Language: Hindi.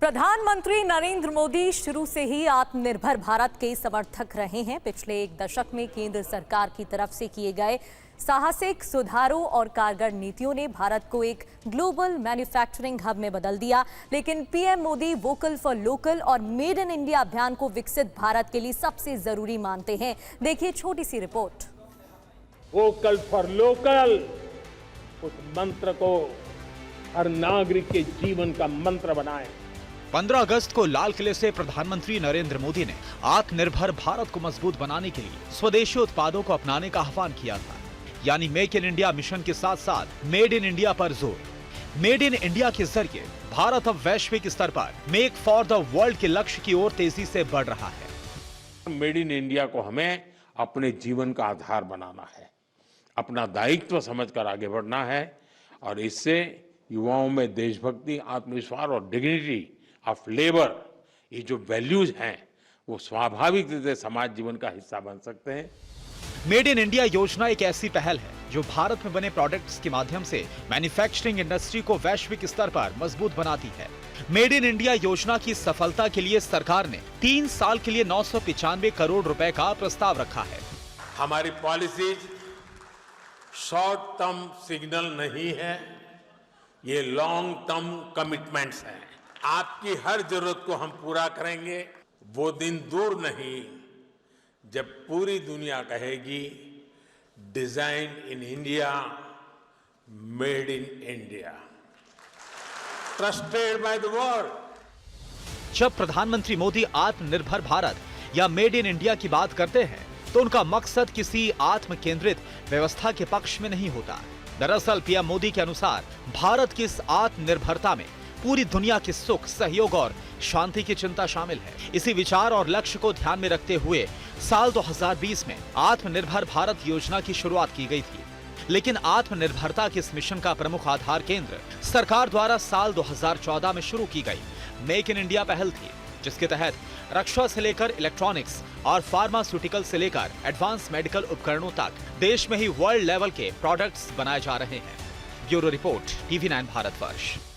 प्रधानमंत्री नरेंद्र मोदी शुरू से ही आत्मनिर्भर भारत के समर्थक रहे हैं। पिछले एक दशक में केंद्र सरकार की तरफ से किए गए साहसिक सुधारों और कारगर नीतियों ने भारत को एक ग्लोबल मैन्युफैक्चरिंग हब में बदल दिया। लेकिन PM Modi vocal for local और मेड इन इंडिया अभियान को विकसित भारत के लिए सबसे जरूरी मानते हैं। देखिए छोटी सी रिपोर्ट। वोकल फॉर लोकल उस मंत्र को हर नागरिक के जीवन का मंत्र बनाएं। 15 अगस्त को लाल किले से प्रधानमंत्री नरेंद्र मोदी ने आत्मनिर्भर भारत को मजबूत बनाने के लिए स्वदेशी उत्पादों को अपनाने का आह्वान किया था, यानी मेक इन इंडिया मिशन के साथ साथ मेड इन इंडिया पर जोर। मेड इन इंडिया के जरिए भारत अब वैश्विक स्तर पर मेक फॉर द वर्ल्ड के लक्ष्य की ओर तेजी से बढ़ रहा है। मेड इन इंडिया को हमें अपने जीवन का आधार बनाना है, अपना दायित्व समझकर आगे बढ़ना है और इससे युवाओं में देशभक्ति, आत्मविश्वास और डिग्निटी ऑफ लेबर, ये जो वैल्यूज हैं वो स्वाभाविक रूप से समाज जीवन का हिस्सा बन सकते हैं। मेड इन इंडिया योजना एक ऐसी पहल है जो भारत में बने प्रोडक्ट्स के माध्यम से मैन्युफैक्चरिंग इंडस्ट्री को वैश्विक स्तर पर मजबूत बनाती है। मेड इन इंडिया योजना की सफलता के लिए सरकार ने 3 साल के लिए 995 करोड़ रुपए का प्रस्ताव रखा है। हमारी पॉलिसीज शॉर्ट टर्म सिग्नल नहीं है, ये लॉन्ग टर्म कमिटमेंट्स हैं। आपकी हर जरूरत को हम पूरा करेंगे। वो दिन दूर नहीं जब पूरी दुनिया कहेगी design in India, made in India, trusted by the world. जब प्रधानमंत्री मोदी आत्मनिर्भर भारत या मेड इन इंडिया की बात करते हैं तो उनका मकसद किसी आत्म केंद्रित व्यवस्था के पक्ष में नहीं होता। दरअसल पीएम मोदी के अनुसार भारत की इस आत्मनिर्भरता में पूरी दुनिया के सुख, सहयोग और शांति की चिंता शामिल है। इसी विचार और लक्ष्य को ध्यान में रखते हुए साल 2020 में आत्मनिर्भर भारत योजना की शुरुआत की गई थी। लेकिन आत्मनिर्भरता के इस मिशन का प्रमुख आधार केंद्र सरकार द्वारा साल 2014 में शुरू की गई मेक इन इंडिया पहल थी, जिसके तहत रक्षा से लेकर इलेक्ट्रॉनिक्स और फार्मास्यूटिकल से लेकर एडवांस मेडिकल उपकरणों तक देश में ही वर्ल्ड लेवल के प्रोडक्ट्स बनाए जा रहे हैं। Bureau report, TV9 Bharatvarsh.